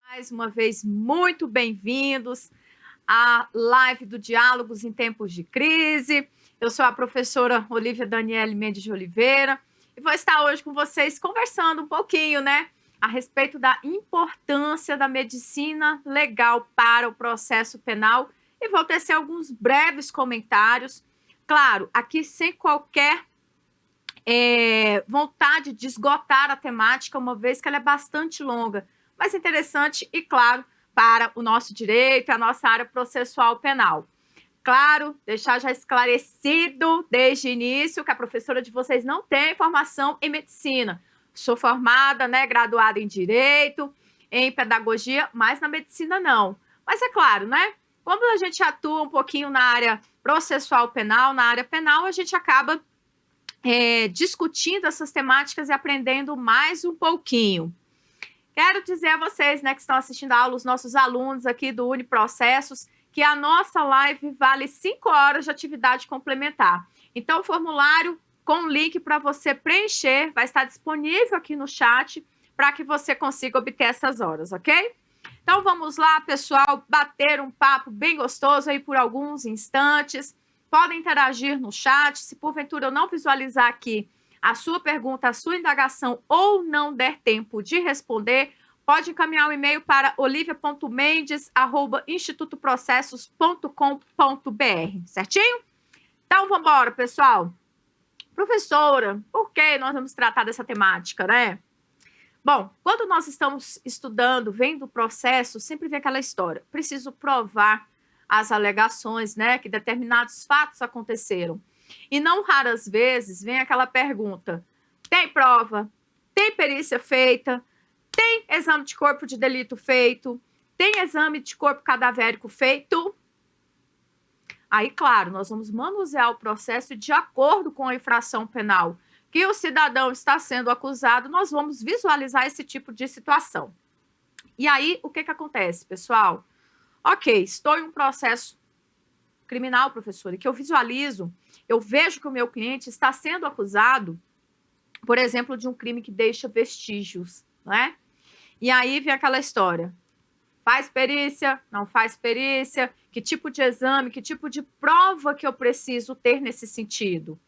Mais uma vez, muito bem-vindos à live do Diálogos em Tempos de Crise. Eu sou a professora Olívia Daniele Mendes de Oliveira e vou estar hoje com vocês conversando um pouquinho, a respeito da importância da medicina legal para o processo penal e vou tecer alguns breves comentários. Claro, aqui sem qualquer vontade de esgotar a temática, uma vez que ela é bastante longa, mas interessante e, claro, para o nosso direito e a nossa área processual penal. Claro, deixar já esclarecido desde o início que a professora de vocês não tem formação em medicina. Sou formada, graduada em Direito, em Pedagogia, mas na medicina não. Mas é claro, quando a gente atua um pouquinho na área processual penal, na área penal, a gente acaba discutindo essas temáticas e aprendendo mais um pouquinho. Quero dizer a vocês, que estão assistindo a aula, os nossos alunos aqui do Uniprocessos, que a nossa live vale 5 horas de atividade complementar. Então, o formulário com o link para você preencher vai estar disponível aqui no chat para que você consiga obter essas horas, ok? Então, vamos lá, pessoal, bater um papo bem gostoso aí por alguns instantes. Podem interagir no chat. Se porventura eu não visualizar aqui a sua pergunta, a sua indagação ou não der tempo de responder, pode encaminhar o e-mail para olivia.mendes@institutoprocessos.com.br, certinho? Então, vamos embora, pessoal. Professora, por que nós vamos tratar dessa temática, Bom, quando nós estamos estudando, vendo o processo, sempre vem aquela história. Preciso provar as alegações, que determinados fatos aconteceram. E não raras vezes vem aquela pergunta: tem prova? Tem perícia feita? Tem exame de corpo de delito feito? Tem exame de corpo cadavérico feito? Aí, claro, nós vamos manusear o processo de acordo com a infração penal que o cidadão está sendo acusado, nós vamos visualizar esse tipo de situação. E aí, o que acontece, pessoal? Ok, estou em um processo criminal, professor, e que eu visualizo, eu vejo que o meu cliente está sendo acusado, por exemplo, de um crime que deixa vestígios, E aí vem aquela história: faz perícia, não faz perícia, que tipo de exame, que tipo de prova que eu preciso ter nesse sentido?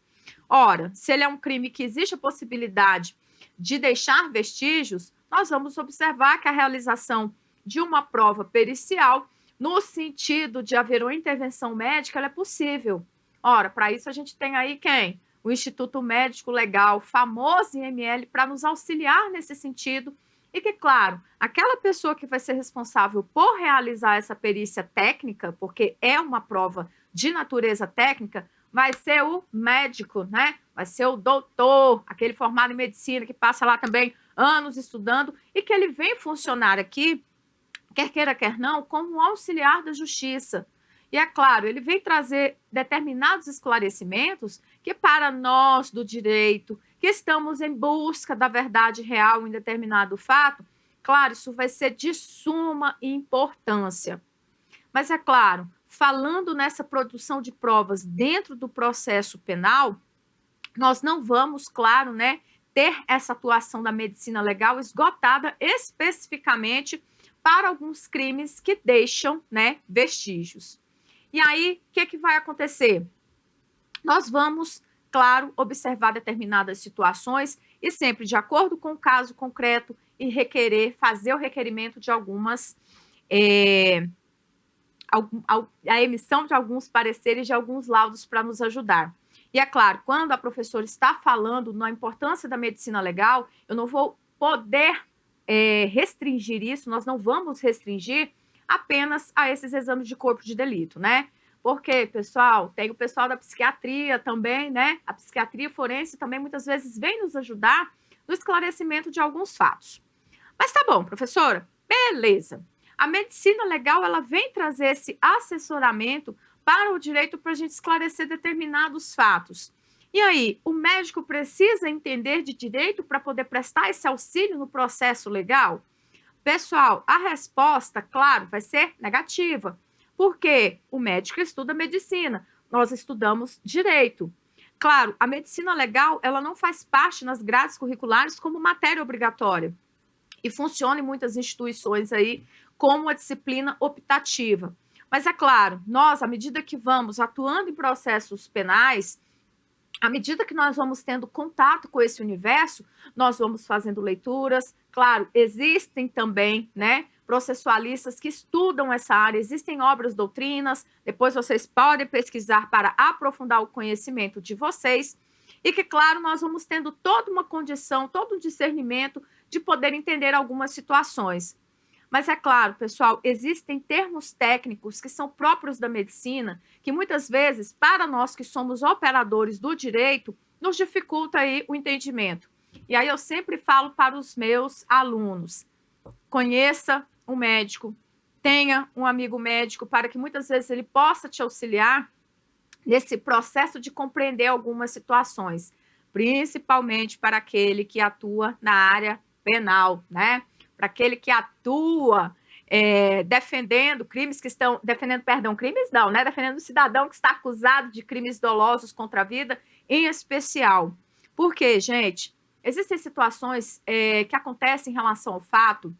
Ora, se ele é um crime que existe a possibilidade de deixar vestígios, nós vamos observar que a realização de uma prova pericial, no sentido de haver uma intervenção médica, ela é possível. Ora, para isso a gente tem aí quem? O Instituto Médico Legal, famoso IML, para nos auxiliar nesse sentido. E que, claro, aquela pessoa que vai ser responsável por realizar essa perícia técnica, porque é uma prova de natureza técnica, vai ser o médico, Vai ser o doutor, aquele formado em medicina que passa lá também anos estudando e que ele vem funcionar aqui, quer queira, quer não, como um auxiliar da justiça. E é claro, ele vem trazer determinados esclarecimentos que para nós do direito, que estamos em busca da verdade real em determinado fato, claro, isso vai ser de suma importância. Mas é claro, falando nessa produção de provas dentro do processo penal, nós não vamos, claro, ter essa atuação da medicina legal esgotada especificamente para alguns crimes que deixam, vestígios. E aí, o que vai acontecer? Nós vamos, claro, observar determinadas situações e sempre de acordo com o caso concreto e fazer o requerimento de algumas a emissão de alguns pareceres, de alguns laudos para nos ajudar. E é claro, quando a professora está falando na importância da medicina legal, eu não vou poder restringir isso, nós não vamos restringir apenas a esses exames de corpo de delito, Porque, pessoal, tem o pessoal da psiquiatria também, A psiquiatria forense também muitas vezes vem nos ajudar no esclarecimento de alguns fatos. Mas tá bom, professora, beleza. A medicina legal, ela vem trazer esse assessoramento para o direito para a gente esclarecer determinados fatos. E aí, o médico precisa entender de direito para poder prestar esse auxílio no processo legal? Pessoal, a resposta, claro, vai ser negativa. Porque o médico estuda medicina. nós estudamos direito. Claro, a medicina legal, ela não faz parte nas grades curriculares como matéria obrigatória e funciona em muitas instituições aí como a disciplina optativa. Mas é claro, nós, à medida que vamos atuando em processos penais, à medida que nós vamos tendo contato com esse universo, nós vamos fazendo leituras. Claro, existem também, né, processualistas que estudam essa área, existem obras doutrinas, depois vocês podem pesquisar para aprofundar o conhecimento de vocês, e que, claro, nós vamos tendo toda uma condição, todo um discernimento de poder entender algumas situações. Mas é claro, pessoal, existem termos técnicos que são próprios da medicina, que muitas vezes, para nós que somos operadores do direito, nos dificulta aí o entendimento. E aí eu sempre falo para os meus alunos, conheça um médico, tenha um amigo médico, para que muitas vezes ele possa te auxiliar nesse processo de compreender algumas situações, principalmente para aquele que atua na área penal, né? Para aquele que atua defendendo crimes que estão... crimes não, né? Defendendo o cidadão que está acusado de crimes dolosos contra a vida, em especial. Por quê, gente? Existem situações que acontecem em relação ao fato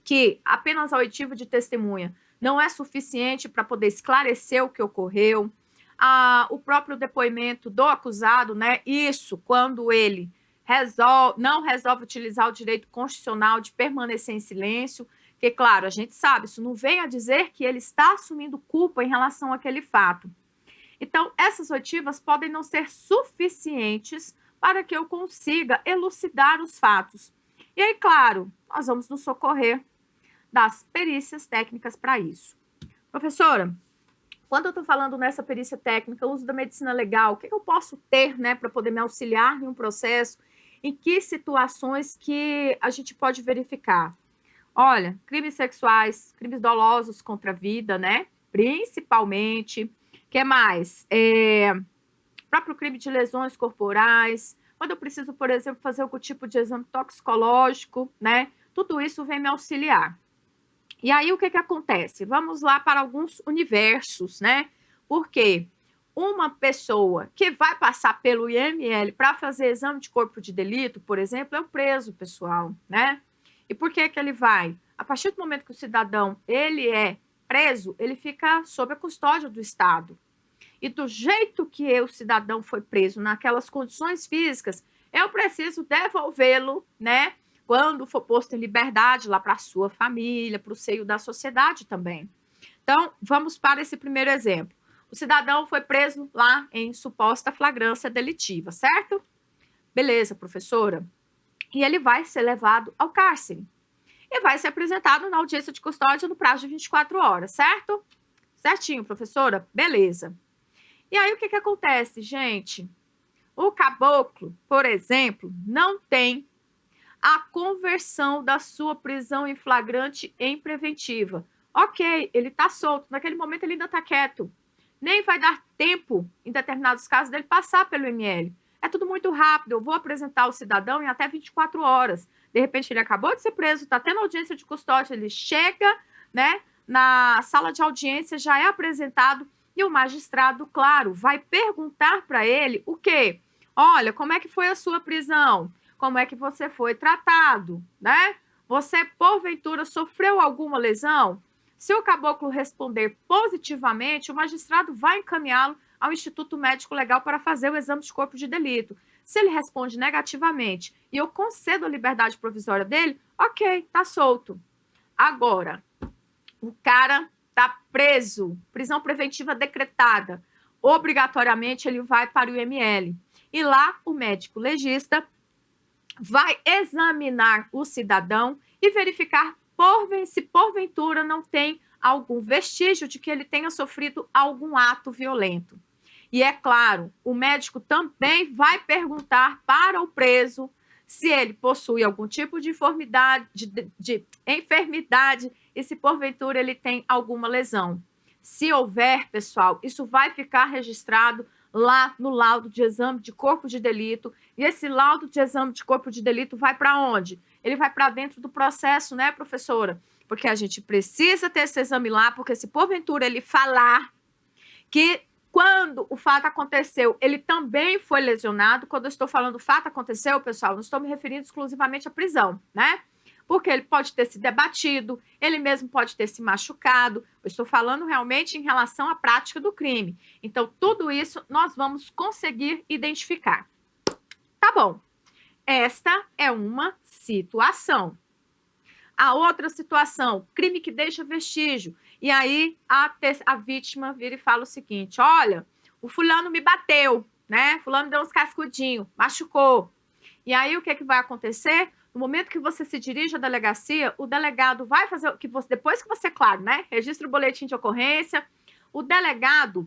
que apenas a oitiva de testemunha não é suficiente para poder esclarecer o que ocorreu. O próprio depoimento do acusado, né? Isso quando ele não resolve utilizar o direito constitucional de permanecer em silêncio, que, claro, a gente sabe, isso não vem a dizer que ele está assumindo culpa em relação àquele fato. Então, essas oitivas podem não ser suficientes para que eu consiga elucidar os fatos. E aí, claro, nós vamos nos socorrer das perícias técnicas para isso. Professora, quando eu estou falando nessa perícia técnica, uso da medicina legal, o que eu posso ter, né, para poder me auxiliar em um processo? Em que situações que a gente pode verificar? Olha, crimes sexuais, crimes dolosos contra a vida, né? Principalmente. O que mais? Próprio crime de lesões corporais. Quando eu preciso, por exemplo, fazer algum tipo de exame toxicológico, né? Tudo isso vem me auxiliar. E aí, o que acontece? Vamos lá para alguns universos, né? Porque uma pessoa que vai passar pelo IML para fazer exame de corpo de delito, por exemplo, é o preso, pessoal, né? E por que ele vai? A partir do momento que o cidadão ele é preso, ele fica sob a custódia do Estado. E do jeito que o cidadão foi preso, naquelas condições físicas, eu preciso devolvê-lo, né? Quando for posto em liberdade, lá para a sua família, para o seio da sociedade também. Então, vamos para esse primeiro exemplo. O cidadão foi preso lá em suposta flagrância delitiva, certo? Beleza, professora. E ele vai ser levado ao cárcere. E vai ser apresentado na audiência de custódia no prazo de 24 horas, certo? Certinho, professora? Beleza. E aí, o que acontece, gente? O caboclo, por exemplo, não tem a conversão da sua prisão em flagrante em preventiva. Ok, ele está solto. Naquele momento, ele ainda está quieto. Nem vai dar tempo, em determinados casos, dele passar pelo ML. É tudo muito rápido. Eu vou apresentar o cidadão em até 24 horas. De repente, ele acabou de ser preso, está tendo audiência de custódia, ele chega, né, na sala de audiência, já é apresentado e o magistrado, claro, vai perguntar para ele o quê? Olha, como é que foi a sua prisão? Como é que você foi tratado, né? Você, porventura, sofreu alguma lesão? Se o caboclo responder positivamente, o magistrado vai encaminhá-lo ao Instituto Médico Legal para fazer o exame de corpo de delito. Se ele responde negativamente e eu concedo a liberdade provisória dele, ok, tá solto. Agora, o cara tá preso, prisão preventiva decretada. Obrigatoriamente ele vai para o IML. E lá o médico legista vai examinar o cidadão e verificar se porventura não tem algum vestígio de que ele tenha sofrido algum ato violento. E é claro, o médico também vai perguntar para o preso se ele possui algum tipo de enfermidade e se porventura ele tem alguma lesão. Se houver, pessoal, isso vai ficar registrado lá no laudo de exame de corpo de delito, e esse laudo de exame de corpo de delito vai para onde? Ele vai para dentro do processo, né, professora? Porque a gente precisa ter esse exame lá, porque se porventura ele falar que quando o fato aconteceu, ele também foi lesionado. Quando eu estou falando fato aconteceu, pessoal, não estou me referindo exclusivamente à prisão, né? Porque ele pode ter se debatido, ele mesmo pode ter se machucado. Eu estou falando realmente em relação à prática do crime. Então, tudo isso nós vamos conseguir identificar. Tá bom. Esta é uma situação. A outra situação, crime que deixa vestígio. E aí a vítima vira e fala o seguinte: olha, o fulano me bateu, né? Fulano deu uns cascudinhos, machucou. E aí o que é que vai acontecer? No momento que você se dirige à delegacia, o delegado vai fazer o que você, depois que você, claro, né? Registra o boletim de ocorrência, o delegado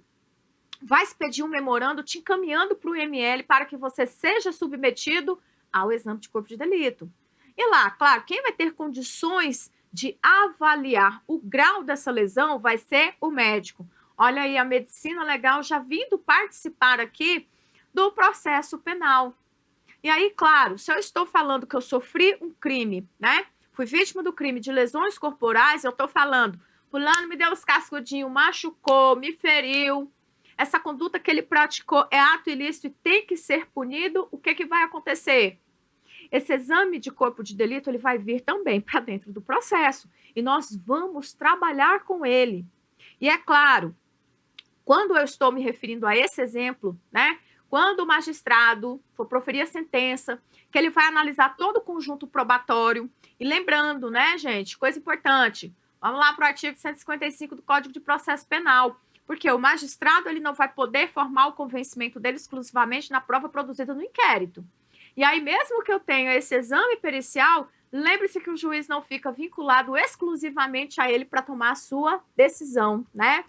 vai expedir um memorando te encaminhando para o IML para que você seja submetido ao exame de corpo de delito. E lá, claro, quem vai ter condições de avaliar o grau dessa lesão vai ser o médico. Olha aí, a medicina legal já vindo participar aqui do processo penal. E aí, claro, se eu estou falando que eu sofri um crime, né? Fui vítima do crime de lesões corporais, eu estou falando, fulano me deu os cascudinhos, machucou, me feriu. Essa conduta que ele praticou é ato ilícito e tem que ser punido. O que que vai acontecer? Esse exame de corpo de delito, ele vai vir também para dentro do processo. E nós vamos trabalhar com ele. E é claro, quando eu estou me referindo a esse exemplo, né? Quando o magistrado for proferir a sentença, que ele vai analisar todo o conjunto probatório. E lembrando, né, gente, coisa importante, vamos lá para o artigo 155 do Código de Processo Penal, porque o magistrado ele não vai poder formar o convencimento dele exclusivamente na prova produzida no inquérito. E aí, mesmo que eu tenha esse exame pericial, lembre-se que o juiz não fica vinculado exclusivamente a ele para tomar a sua decisão, né?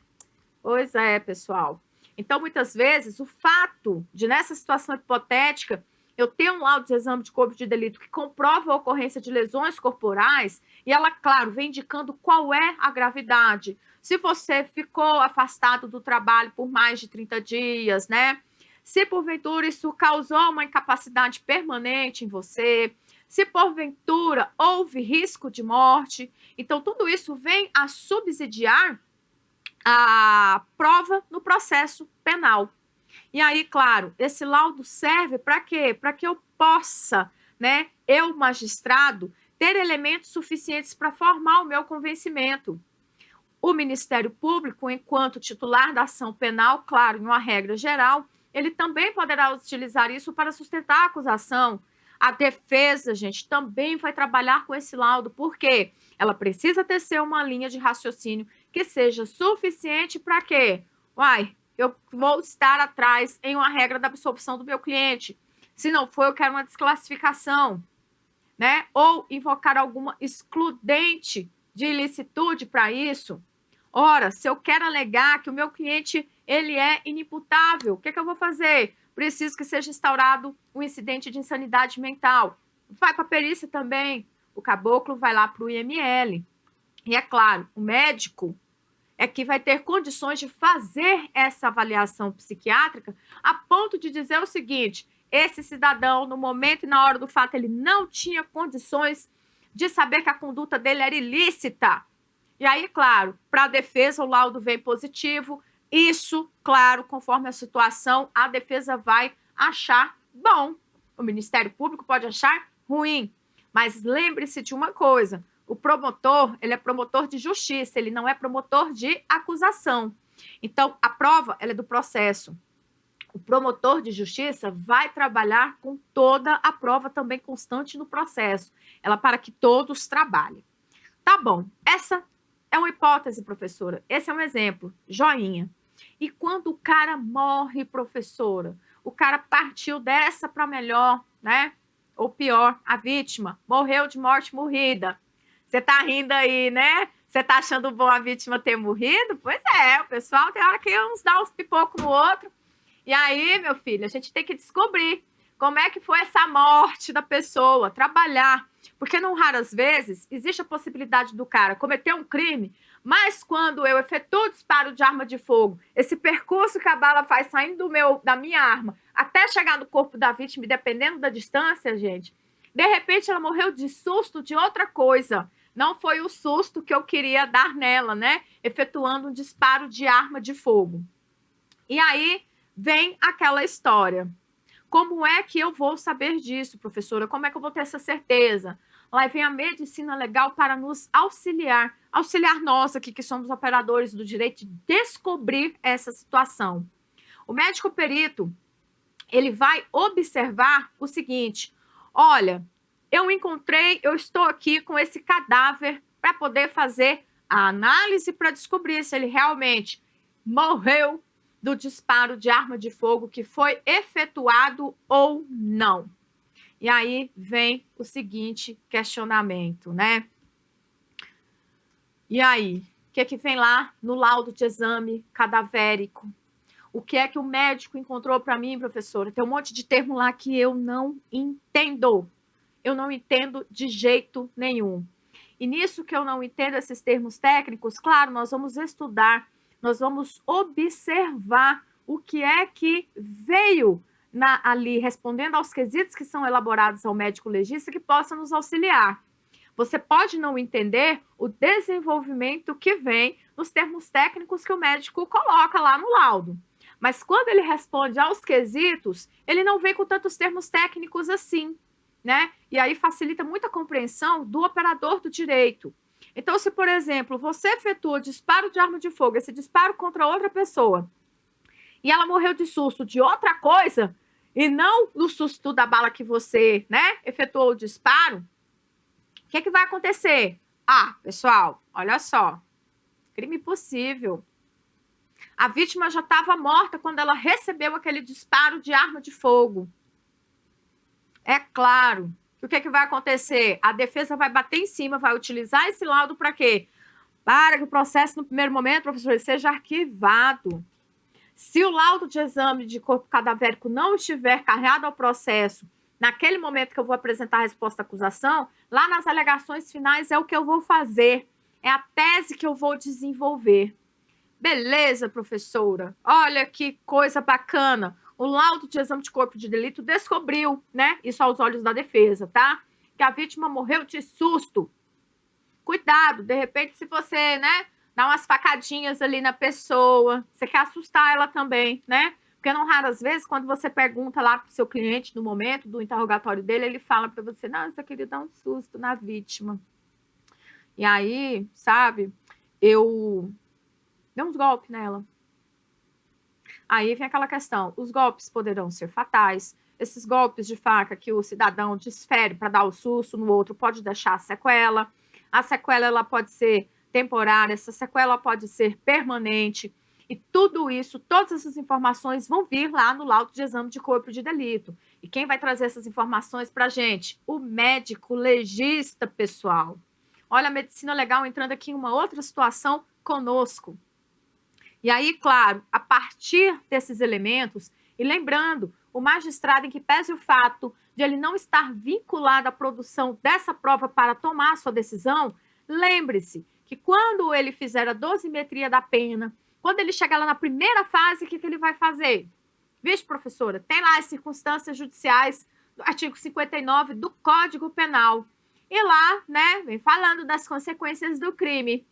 Pois é, pessoal. Então, muitas vezes, o fato de, nessa situação hipotética, eu ter um laudo de exame de corpo de delito que comprova a ocorrência de lesões corporais, e ela, claro, vem indicando qual é a gravidade. Se você ficou afastado do trabalho por mais de 30 dias, né? Se porventura isso causou uma incapacidade permanente em você, se porventura houve risco de morte, então tudo isso vem a subsidiar a prova no processo penal. E aí, claro, esse laudo serve para quê? Para que eu possa, né, eu, magistrado, ter elementos suficientes para formar o meu convencimento. O Ministério Público, enquanto titular da ação penal, claro, em uma regra geral, ele também poderá utilizar isso para sustentar a acusação. A defesa, gente, também vai trabalhar com esse laudo, porque ela precisa tecer uma linha de raciocínio que seja suficiente para quê? Eu vou estar atrás em uma regra da absolvição do meu cliente. Se não for, eu quero uma desclassificação, né? Ou invocar alguma excludente de ilicitude para isso. Ora, se eu quero alegar que o meu cliente ele é inimputável, o que eu vou fazer? Preciso que seja instaurado um incidente de insanidade mental. Vai para a perícia também. O caboclo vai lá para o IML. E é claro, o médico é que vai ter condições de fazer essa avaliação psiquiátrica a ponto de dizer o seguinte: esse cidadão, no momento e na hora do fato, ele não tinha condições de saber que a conduta dele era ilícita. E aí, claro, para a defesa, o laudo vem positivo. Isso, claro, conforme a situação, a defesa vai achar bom. O Ministério Público pode achar ruim. Mas lembre-se de uma coisa: o promotor, ele é promotor de justiça, ele não é promotor de acusação. Então, a prova, ela é do processo. O promotor de justiça vai trabalhar com toda a prova também constante no processo. Ela para que todos trabalhem. Tá bom, essa é uma hipótese, professora. Esse é um exemplo. Joinha. E quando o cara morre, professora? O cara partiu dessa para melhor, né? Ou pior, a vítima morreu de morte morrida. Você tá rindo aí, né? Você tá achando bom a vítima ter morrido? Pois é, o pessoal tem hora que uns dá uns pipocos no outro. E aí, meu filho, a gente tem que descobrir como é que foi essa morte da pessoa, trabalhar. Porque, não raras vezes, existe a possibilidade do cara cometer um crime, mas quando eu efetuo o disparo de arma de fogo, esse percurso que a bala faz saindo da minha arma até chegar no corpo da vítima, dependendo da distância, gente, de repente ela morreu de susto de outra coisa. Não foi o susto que eu queria dar nela, né? Efetuando um disparo de arma de fogo. E aí vem aquela história. Como é que eu vou saber disso, professora? Como é que eu vou ter essa certeza? Lá vem a medicina legal para nos auxiliar nós aqui que somos operadores do direito, de descobrir essa situação. O médico perito, ele vai observar o seguinte: olha, eu estou aqui com esse cadáver para poder fazer a análise para descobrir se ele realmente morreu do disparo de arma de fogo que foi efetuado ou não. E aí vem o seguinte questionamento, né? E aí, o que é que vem lá no laudo de exame cadavérico? O que é que o médico encontrou para mim, professora? Tem um monte de termo lá que eu não entendo. Eu não entendo de jeito nenhum. E nisso que eu não entendo esses termos técnicos, claro, nós vamos estudar, nós vamos observar o que é que veio ali respondendo aos quesitos que são elaborados ao médico legista que possa nos auxiliar. Você pode não entender o desenvolvimento que vem nos termos técnicos que o médico coloca lá no laudo. Mas quando ele responde aos quesitos, ele não vem com tantos termos técnicos assim, né? E aí facilita muito a compreensão do operador do direito. Então, se, por exemplo, você efetua disparo de arma de fogo, esse disparo contra outra pessoa, e ela morreu de susto de outra coisa, e não do susto da bala que você, né, efetuou o disparo, o que é que vai acontecer? Ah, pessoal, olha só, crime possível. A vítima já estava morta quando ela recebeu aquele disparo de arma de fogo. É claro. O que é que vai acontecer? A defesa vai bater em cima, vai utilizar esse laudo para quê? Para que o processo, no primeiro momento, professor, seja arquivado. Se o laudo de exame de corpo cadavérico não estiver carregado ao processo, naquele momento que eu vou apresentar a resposta à acusação, lá nas alegações finais é o que eu vou fazer. É a tese que eu vou desenvolver. Beleza, professora? Olha que coisa bacana. O laudo de exame de corpo de delito descobriu, né? Isso aos olhos da defesa, tá? Que a vítima morreu de susto. Cuidado, de repente, se você, né, dá umas facadinhas ali na pessoa, você quer assustar ela também, né? Porque não raras vezes, quando você pergunta lá pro seu cliente no momento do interrogatório dele, ele fala para você, não, eu só queria dar um susto na vítima. E aí, sabe, eu dei uns golpes nela. Aí vem aquela questão, os golpes poderão ser fatais, esses golpes de faca que o cidadão desfere para dar o susto no outro pode deixar sequela, a sequela ela pode ser temporária, essa sequela pode ser permanente, e tudo isso, todas essas informações vão vir lá no laudo de exame de corpo de delito. E quem vai trazer essas informações para a gente? O médico legista, pessoal. Olha a medicina legal entrando aqui em uma outra situação conosco. E aí, claro, a partir desses elementos, e lembrando, o magistrado em que pese o fato de ele não estar vinculado à produção dessa prova para tomar a sua decisão, lembre-se que quando ele fizer a dosimetria da pena, quando ele chegar lá na primeira fase, o que ele vai fazer? Vixe, professora, tem lá as circunstâncias judiciais do artigo 59 do Código Penal. E lá, né, vem falando das consequências do crime.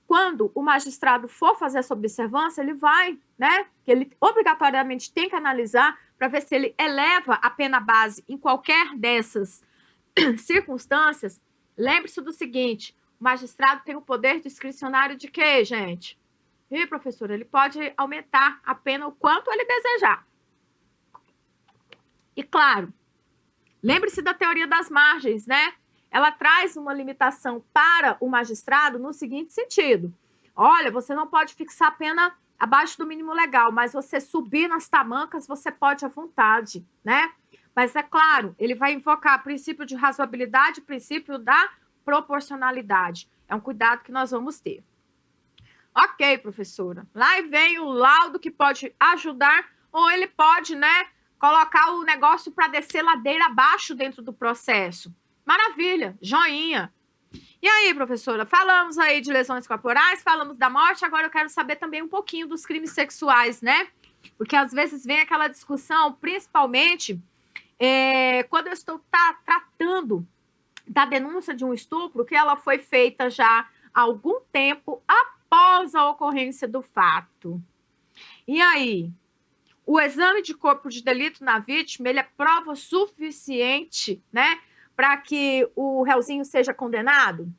Quando o magistrado for fazer essa observância, ele vai, né, que ele obrigatoriamente tem que analisar para ver se ele eleva a pena base em qualquer dessas circunstâncias. Lembre-se do seguinte, o magistrado tem o poder discricionário de quê, gente? E, professor, ele pode aumentar a pena o quanto ele desejar. E, claro, lembre-se da teoria das margens, né? Ela traz uma limitação para o magistrado no seguinte sentido. Olha, você não pode fixar a pena abaixo do mínimo legal, mas você subir nas tamancas, você pode à vontade, né? Mas, é claro, ele vai invocar o princípio de razoabilidade, o princípio da proporcionalidade. É um cuidado que nós vamos ter. Ok, professora. Lá vem o laudo que pode ajudar ou ele pode, né, colocar o negócio para descer ladeira abaixo dentro do processo. Maravilha, joinha. E aí, professora, falamos aí de lesões corporais, falamos da morte, agora eu quero saber também um pouquinho dos crimes sexuais, né? Porque às vezes vem aquela discussão, principalmente quando eu estou tratando da denúncia de um estupro, que ela foi feita já há algum tempo após a ocorrência do fato. E aí, o exame de corpo de delito na vítima, ele é prova suficiente, né, para que o réuzinho seja condenado?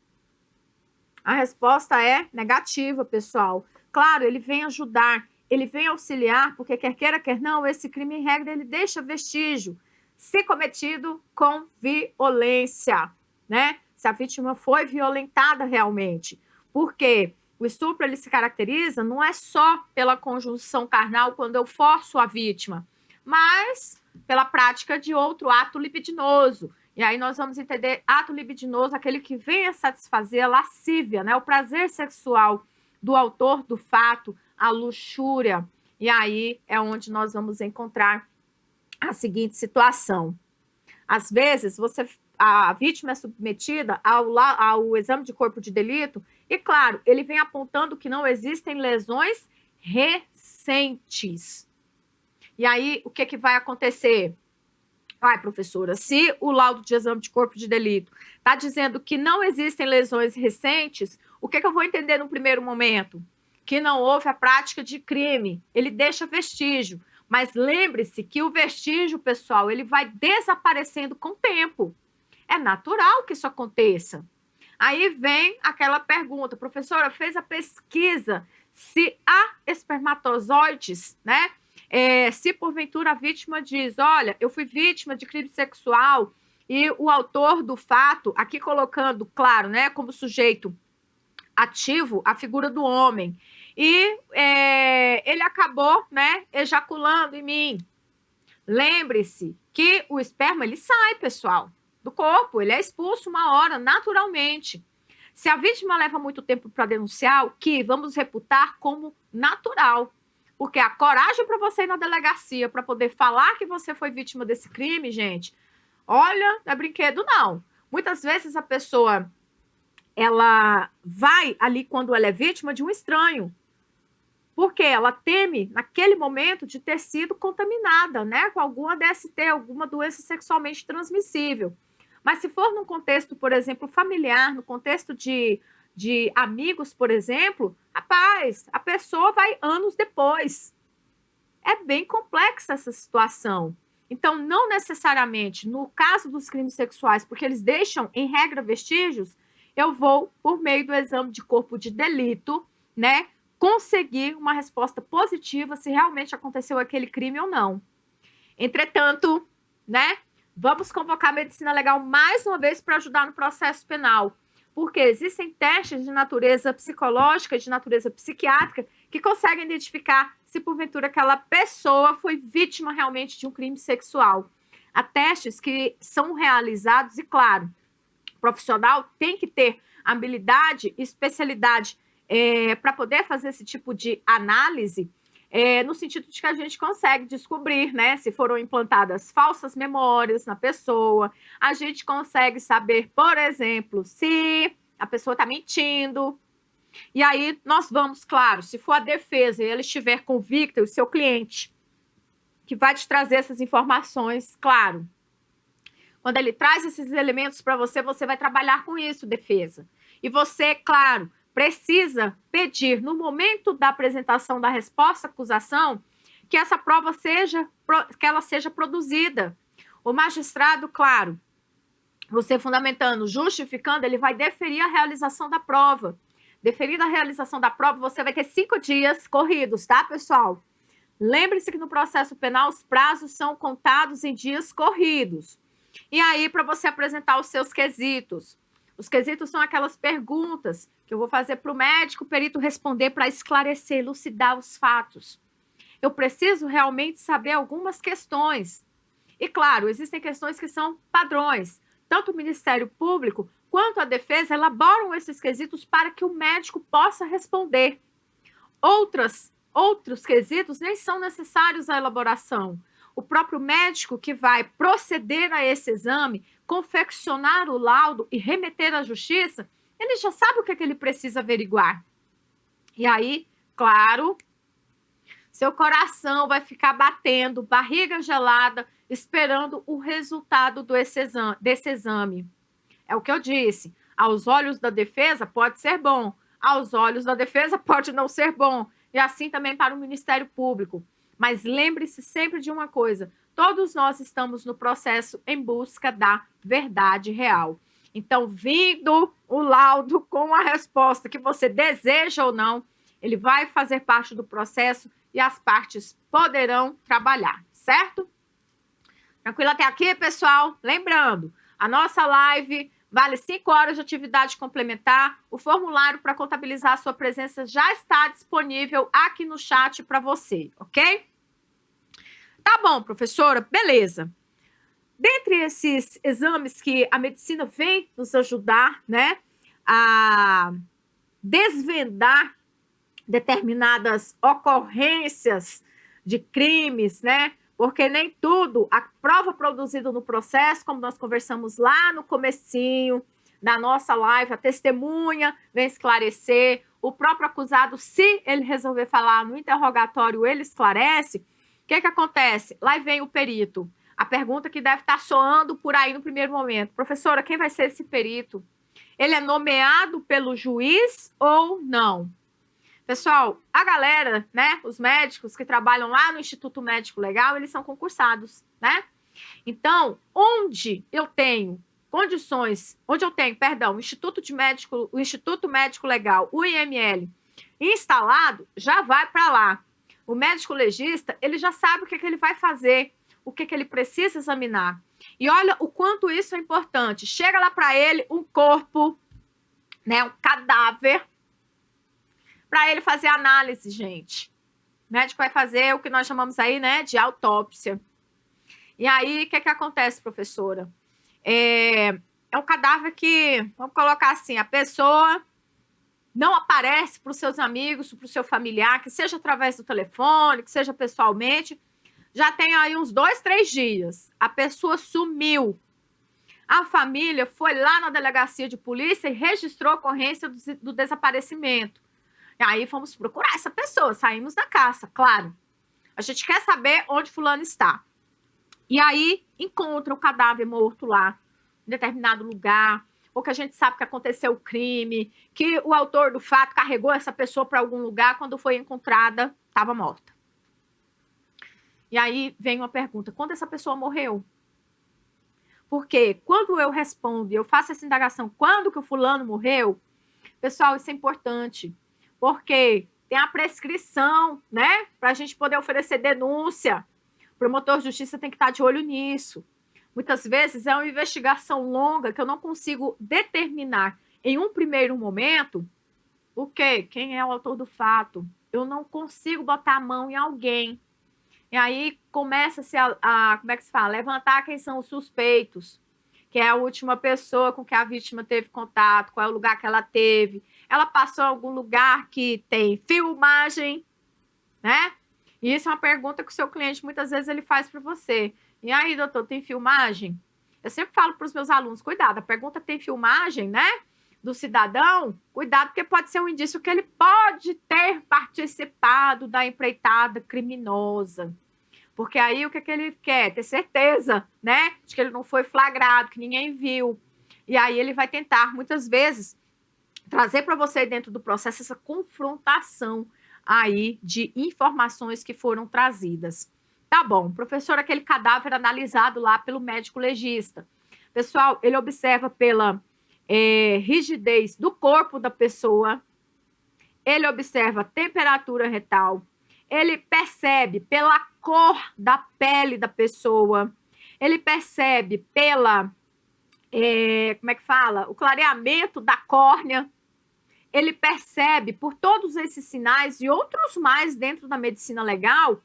A resposta é negativa, pessoal. Claro, ele vem ajudar, ele vem auxiliar, porque quer queira, quer não, esse crime, em regra, ele deixa vestígio, se cometido com violência, né? Se a vítima foi violentada realmente. Porque o estupro, ele se caracteriza não é só pela conjunção carnal, quando eu forço a vítima, mas pela prática de outro ato libidinoso. E aí nós vamos entender ato libidinoso, aquele que vem a satisfazer a lascívia, né? O prazer sexual do autor do fato, a luxúria. E aí é onde nós vamos encontrar a seguinte situação. Às vezes, a vítima é submetida ao exame de corpo de delito e, claro, ele vem apontando que não existem lesões recentes. E aí, o que vai acontecer? Ai, professora, se o laudo de exame de corpo de delito está dizendo que não existem lesões recentes, o que eu vou entender no primeiro momento? Que não houve a prática de crime, ele deixa vestígio. Mas lembre-se que o vestígio, pessoal, ele vai desaparecendo com o tempo. É natural que isso aconteça. Aí vem aquela pergunta, professora, fez a pesquisa se há espermatozoides, né? Se porventura a vítima diz, olha, eu fui vítima de crime sexual e o autor do fato, aqui colocando, claro, né, como sujeito ativo, a figura do homem, e ele acabou, né, ejaculando em mim. Lembre-se que o esperma, ele sai, pessoal, do corpo, ele é expulso uma hora, naturalmente. Se a vítima leva muito tempo para denunciar, o que vamos reputar como natural. Porque a coragem para você ir na delegacia para poder falar que você foi vítima desse crime, gente, olha, não é brinquedo, não. Muitas vezes a pessoa, ela vai ali quando ela é vítima de um estranho, porque ela teme, naquele momento, de ter sido contaminada, né, com alguma DST, alguma doença sexualmente transmissível. Mas se for num contexto, por exemplo, familiar, no contexto de amigos, por exemplo, rapaz, a pessoa vai anos depois. É bem complexa essa situação. Então, não necessariamente, no caso dos crimes sexuais, porque eles deixam, em regra, vestígios, eu vou, por meio do exame de corpo de delito, né, conseguir uma resposta positiva se realmente aconteceu aquele crime ou não. Entretanto, né, vamos convocar a medicina legal mais uma vez para ajudar no processo penal. Porque existem testes de natureza psicológica, de natureza psiquiátrica, que conseguem identificar se porventura aquela pessoa foi vítima realmente de um crime sexual. Há testes que são realizados e, claro, o profissional tem que ter habilidade e especialidade para poder fazer esse tipo de análise, no sentido de que a gente consegue descobrir, né, se foram implantadas falsas memórias na pessoa, a gente consegue saber, por exemplo, se a pessoa está mentindo. E aí nós vamos, claro, se for a defesa e ele estiver convicta, o seu cliente, que vai te trazer essas informações, claro. Quando ele traz esses elementos para você, você vai trabalhar com isso, defesa. E você, claro, precisa pedir, no momento da apresentação da resposta à acusação, que essa prova seja produzida. O magistrado, claro, você fundamentando, justificando, ele vai deferir a realização da prova. Deferida a realização da prova, você vai ter 5 dias corridos, tá, pessoal? Lembre-se que no processo penal os prazos são contados em dias corridos. E aí, para você apresentar os seus quesitos. Os quesitos são aquelas perguntas que eu vou fazer para o médico, o perito responder para esclarecer, elucidar os fatos. Eu preciso realmente saber algumas questões. E, claro, existem questões que são padrões. Tanto o Ministério Público quanto a defesa elaboram esses quesitos para que o médico possa responder. Outros quesitos nem são necessários à elaboração. O próprio médico que vai proceder a esse exame, confeccionar o laudo e remeter à justiça, ele já sabe o que ele precisa averiguar. E aí, claro, seu coração vai ficar batendo, barriga gelada, esperando o resultado desse exame. É o que eu disse. Aos olhos da defesa pode ser bom, aos olhos da defesa pode não ser bom. e assim também para o Ministério Público. Mas lembre-se sempre de uma coisa: todos nós estamos no processo em busca da verdade real. Então, vindo o laudo com a resposta que você deseja ou não, ele vai fazer parte do processo e as partes poderão trabalhar, certo? Tranquilo até aqui, pessoal? Lembrando, a nossa live vale 5 horas de atividade complementar. O formulário para contabilizar a sua presença já está disponível aqui no chat para você, ok? Tá bom, professora, beleza. Dentre esses exames que a medicina vem nos ajudar, né, a desvendar determinadas ocorrências de crimes, né, porque nem tudo, a prova produzida no processo, como nós conversamos lá no comecinho da nossa live, a testemunha vem esclarecer, o próprio acusado, se ele resolver falar no interrogatório, ele esclarece. O que acontece? Lá vem o perito. A pergunta que deve estar soando por aí no primeiro momento. Professora, quem vai ser esse perito? Ele é nomeado pelo juiz ou não? Pessoal, a galera, né, os médicos que trabalham lá no Instituto Médico Legal, eles são concursados, né? Então, onde eu tenho condições, o Instituto Médico Legal, o IML, instalado, já vai para lá. O médico legista, ele já sabe o que ele vai fazer, o que ele precisa examinar. E olha o quanto isso é importante. Chega lá para ele um corpo, né, um cadáver, para ele fazer análise, gente. O médico vai fazer o que nós chamamos aí, né, de autópsia. E aí, o que acontece, professora? É um cadáver que, vamos colocar assim, a pessoa não aparece para os seus amigos, para o seu familiar, que seja através do telefone, que seja pessoalmente. Já tem aí uns 2, 3 dias. A pessoa sumiu. A família foi lá na delegacia de polícia e registrou a ocorrência do desaparecimento. E aí fomos procurar essa pessoa, saímos da caça, claro. A gente quer saber onde fulano está. E aí encontra o cadáver morto lá, em determinado lugar, ou que a gente sabe que aconteceu o crime, que o autor do fato carregou essa pessoa para algum lugar, quando foi encontrada, estava morta. E aí vem uma pergunta: quando essa pessoa morreu? Porque quando eu respondo e eu faço essa indagação, quando que o fulano morreu? Pessoal, isso é importante, porque tem a prescrição, né, para a gente poder oferecer denúncia. O promotor de justiça tem que estar de olho nisso. Muitas vezes é uma investigação longa que eu não consigo determinar em um primeiro momento o quê? Quem é o autor do fato. Eu não consigo botar a mão em alguém. E aí começa-se como é que se fala? Levantar quem são os suspeitos, que é a última pessoa com que a vítima teve contato, qual é o lugar que ela teve. Ela passou em algum lugar que tem filmagem, né? E isso é uma pergunta que o seu cliente muitas vezes ele faz para você. E aí, doutor, tem filmagem? Eu sempre falo para os meus alunos, cuidado, a pergunta tem filmagem, né? Do cidadão, cuidado, porque pode ser um indício que ele pode ter participado da empreitada criminosa. Porque aí o que ele quer? Ter certeza, né? De que ele não foi flagrado, que ninguém viu. E aí ele vai tentar, muitas vezes, trazer para você dentro do processo essa confrontação aí de informações que foram trazidas. Tá bom, professor, aquele cadáver analisado lá pelo médico legista. Pessoal, ele observa pela rigidez do corpo da pessoa, ele observa a temperatura retal, ele percebe pela cor da pele da pessoa, ele percebe pela, como é que fala? O clareamento da córnea, ele percebe por todos esses sinais e outros mais dentro da medicina legal,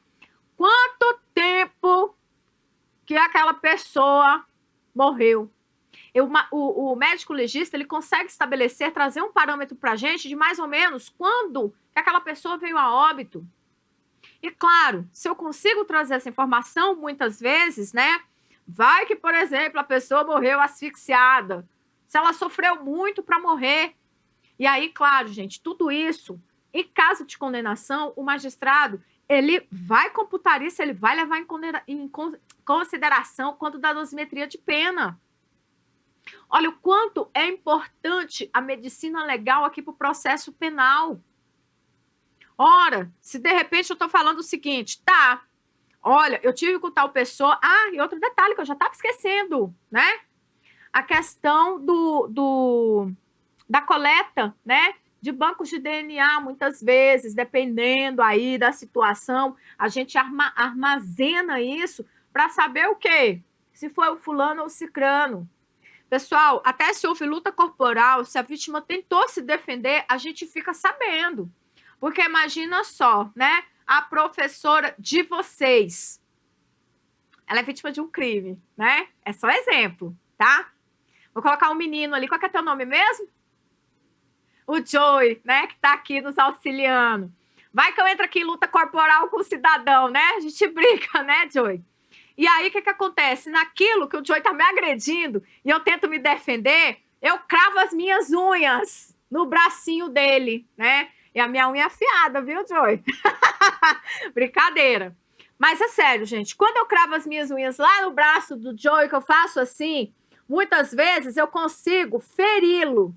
quanto tempo que aquela pessoa morreu. O médico legista, ele consegue estabelecer, trazer um parâmetro para a gente de mais ou menos quando que aquela pessoa veio a óbito. E claro, se eu consigo trazer essa informação, muitas vezes, né? Vai que, por exemplo, a pessoa morreu asfixiada. Se ela sofreu muito para morrer. E aí, claro, gente, tudo isso, em caso de condenação, o magistrado, ele vai computar isso, ele vai levar em consideração quanto da dosimetria de pena. Olha o quanto é importante a medicina legal aqui para o processo penal. Ora, se de repente eu tô falando o seguinte, tá, olha, eu tive com tal pessoa. Ah, e outro detalhe que eu já estava esquecendo, né? A questão da coleta, né? De bancos de DNA, muitas vezes, dependendo aí da situação, a gente armazena isso para saber o quê? Se foi o fulano ou o cicrano. Pessoal, até se houve luta corporal, se a vítima tentou se defender, a gente fica sabendo. Porque imagina só, né? A professora de vocês, ela é vítima de um crime, né? É só exemplo, tá? Vou colocar um menino ali, qual que é teu nome mesmo? O Joey, né? Que tá aqui nos auxiliando. Vai que eu entro aqui em luta corporal com o cidadão, né? A gente brinca, né, Joey? E aí, o que acontece? Naquilo que o Joey tá me agredindo e eu tento me defender, eu cravo as minhas unhas no bracinho dele, né? E a minha unha é afiada, viu, Joey? Brincadeira. Mas é sério, gente. Quando eu cravo as minhas unhas lá no braço do Joey, que eu faço assim, muitas vezes eu consigo feri-lo.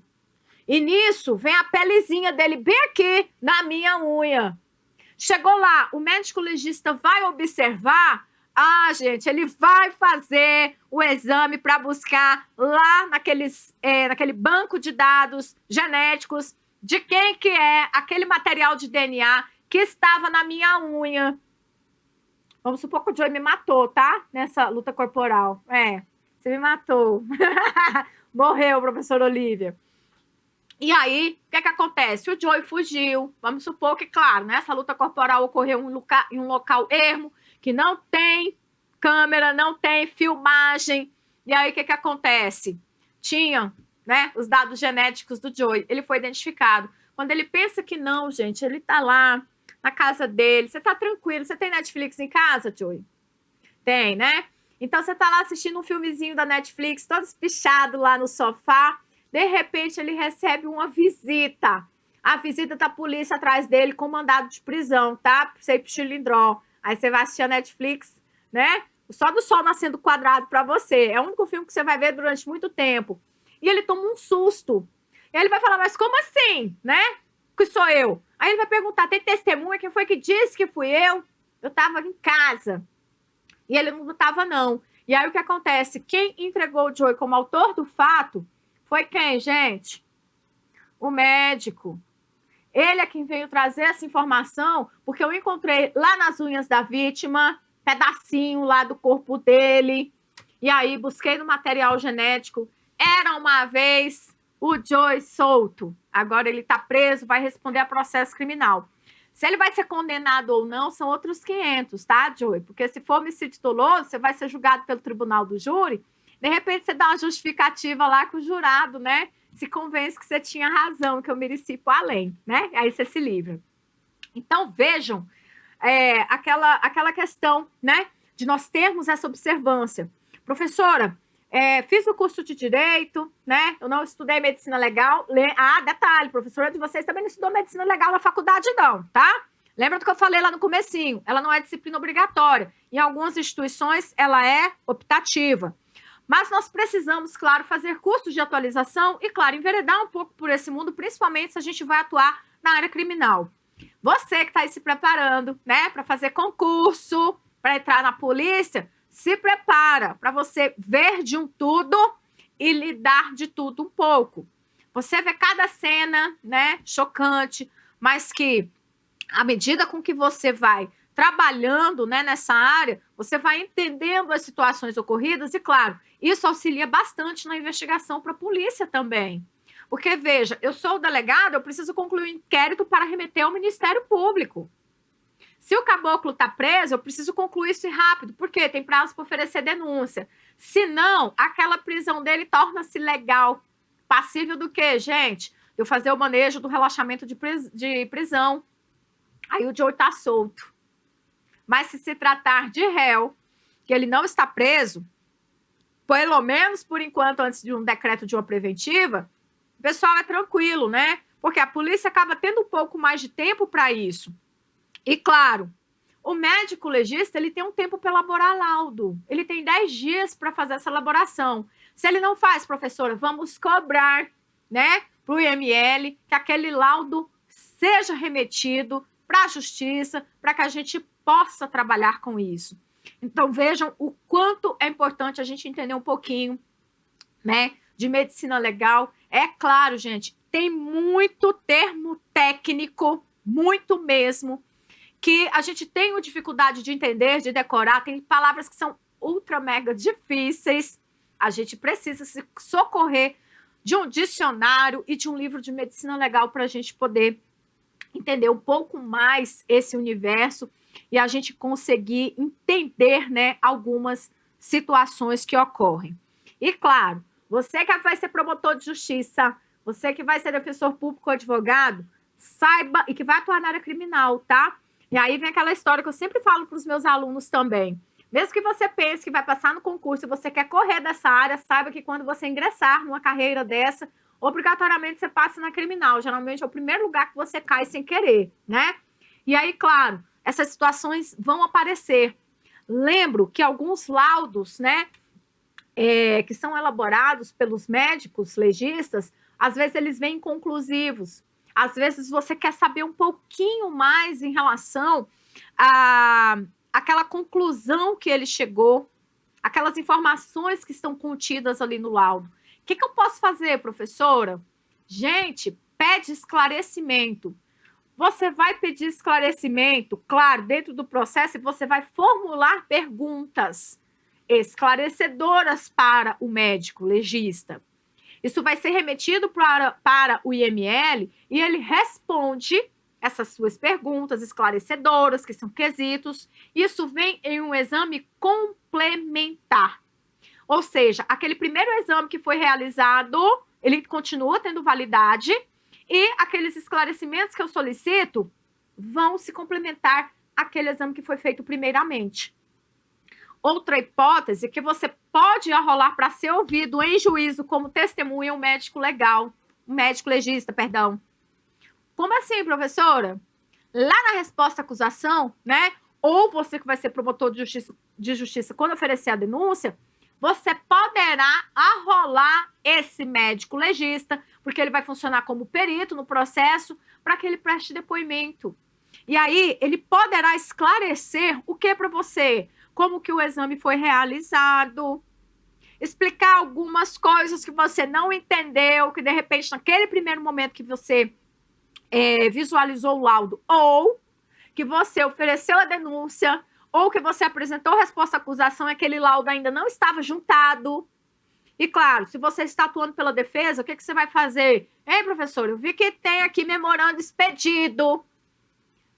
E nisso vem a pelezinha dele bem aqui na minha unha. Chegou lá, o médico legista vai observar. Ah, gente, ele vai fazer o exame para buscar lá naquele banco de dados genéticos de quem que é aquele material de DNA que estava na minha unha. Vamos supor que o Joey me matou, tá? Nessa luta corporal. É, você me matou. Morreu, professora Olivia. E aí, o que acontece? O Joey fugiu. Vamos supor que, claro, né, essa luta corporal ocorreu em um local ermo, que não tem câmera, não tem filmagem. E aí, o que acontece? Tinha, né, os dados genéticos do Joey. Ele foi identificado. Quando ele pensa que não, gente, ele tá lá na casa dele. Você tá tranquilo. Você tem Netflix em casa, Joey? Tem, né? Então, você tá lá assistindo um filmezinho da Netflix, todo espichado lá no sofá. De repente, ele recebe uma visita. A visita da polícia atrás dele com mandado de prisão, tá? Sei pro Chilindró. Aí você vai assistir a Netflix, né? Só do sol nascendo quadrado pra você. É o único filme que você vai ver durante muito tempo. E ele toma um susto. E ele vai falar, mas como assim, né? Que sou eu? Aí ele vai perguntar, tem testemunha? Quem foi que disse que fui eu? Eu tava em casa. E ele não tava, não. E aí o que acontece? Quem entregou o Joey como autor do fato foi quem, gente? O médico. Ele é quem veio trazer essa informação, porque eu encontrei lá nas unhas da vítima, pedacinho lá do corpo dele. E aí busquei no material genético. Era uma vez o Joey solto. Agora ele está preso, vai responder a processo criminal. Se ele vai ser condenado ou não, são outros 500, tá, Joey? Porque se for homicídio doloso, você vai ser julgado pelo tribunal do júri. De repente, você dá uma justificativa lá que o jurado, né, se convence que você tinha razão, que eu mereci por além, né? Aí você se livra. Então, vejam aquela questão, né, de nós termos essa observância. Professora, fiz o curso de Direito, né? Eu não estudei Medicina Legal. Detalhe, professora de vocês também não estudou Medicina Legal na faculdade, não, tá? Lembra do que eu falei lá no comecinho? Ela não é disciplina obrigatória. Em algumas instituições, ela é optativa. Mas nós precisamos, claro, fazer cursos de atualização e, claro, enveredar um pouco por esse mundo, principalmente se a gente vai atuar na área criminal. Você que está aí se preparando, né, para fazer concurso, para entrar na polícia, se prepara para você ver de um tudo e lidar de tudo um pouco. Você vê cada cena, né, chocante, mas que, à medida com que você vai trabalhando, né, nessa área, você vai entendendo as situações ocorridas e, claro, isso auxilia bastante na investigação para a polícia também. Porque, veja, eu sou o delegado, eu preciso concluir o inquérito para remeter ao Ministério Público. Se o caboclo está preso, eu preciso concluir isso rápido, porque tem prazo para oferecer denúncia. Senão, aquela prisão dele torna-se legal. Passível do quê, gente? Eu fazer o manejo do relaxamento de prisão. Aí o Joey está solto. Mas se tratar de réu, que ele não está preso, pelo menos por enquanto, antes de um decreto de uma preventiva, o pessoal é tranquilo, né? Porque a polícia acaba tendo um pouco mais de tempo para isso. E, claro, o médico legista, ele tem um tempo para elaborar laudo. Ele tem 10 dias para fazer essa elaboração. Se ele não faz, professora, vamos cobrar, né, para o IML que aquele laudo seja remetido para a justiça, para que a gente possa trabalhar com isso. Então, vejam o quanto é importante a gente entender um pouquinho, né, de medicina legal. É claro, gente, tem muito termo técnico, muito mesmo, que a gente tem dificuldade de entender, de decorar, tem palavras que são ultra mega difíceis. A gente precisa se socorrer de um dicionário e de um livro de medicina legal para a gente poder entender um pouco mais esse universo e a gente conseguir entender, né, algumas situações que ocorrem. E claro, você que vai ser promotor de justiça, você que vai ser defensor público ou advogado, saiba e que vai atuar na área criminal, tá? E aí vem aquela história que eu sempre falo para os meus alunos também. Mesmo que você pense que vai passar no concurso e você quer correr dessa área, saiba que quando você ingressar numa carreira dessa, obrigatoriamente você passa na criminal. Geralmente é o primeiro lugar que você cai sem querer, né? E aí, claro, essas situações vão aparecer. Lembro que alguns laudos, né, que são elaborados pelos médicos legistas, às vezes eles vêm inconclusivos. Às vezes você quer saber um pouquinho mais em relação àquela conclusão que ele chegou, aquelas informações que estão contidas ali no laudo. O que eu posso fazer, professora? Gente, pede esclarecimento. Você vai pedir esclarecimento, claro, dentro do processo, e você vai formular perguntas esclarecedoras para o médico legista. Isso vai ser remetido para o IML e ele responde essas suas perguntas esclarecedoras, que são quesitos. Isso vem em um exame complementar. Ou seja, aquele primeiro exame que foi realizado, ele continua tendo validade e aqueles esclarecimentos que eu solicito vão se complementar àquele exame que foi feito primeiramente. Outra hipótese que você pode arrolar para ser ouvido em juízo como testemunha um médico legal, um médico legista, perdão. Como assim, professora? Lá na resposta à acusação, né? Ou você que vai ser promotor de justiça quando oferecer a denúncia, você poderá arrolar esse médico legista, porque ele vai funcionar como perito no processo para que ele preste depoimento. E aí, ele poderá esclarecer o que para você? Como que o exame foi realizado, explicar algumas coisas que você não entendeu, que de repente naquele primeiro momento que você visualizou o laudo, ou que você ofereceu a denúncia, ou que você apresentou a resposta à acusação e aquele laudo ainda não estava juntado. E claro, se você está atuando pela defesa, o que você vai fazer? Ei, professor, eu vi que tem aqui memorando expedido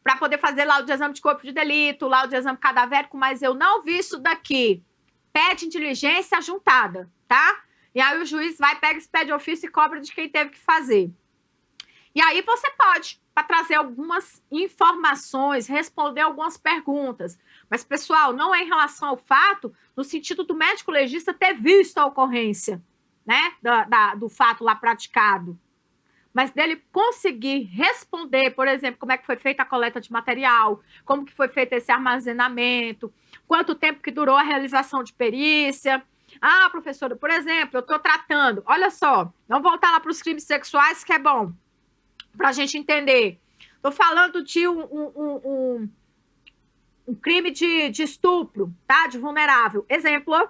para poder fazer laudo de exame de corpo de delito, laudo de exame cadavérico, mas eu não vi isso daqui. Pede diligência juntada, tá? E aí o juiz vai, pega esse pede ofício e cobra de quem teve que fazer. E aí você pode, para trazer algumas informações, responder algumas perguntas. Mas, pessoal, não é em relação ao fato, no sentido do médico legista ter visto a ocorrência, né, do fato lá praticado. Mas dele conseguir responder, por exemplo, como é que foi feita a coleta de material, como que foi feito esse armazenamento, quanto tempo que durou a realização de perícia. Ah, professora, por exemplo, eu estou tratando, olha só, vamos voltar lá para os crimes sexuais, que é bom, para a gente entender. Estou falando de um crime de estupro, tá? De vulnerável. Exemplo.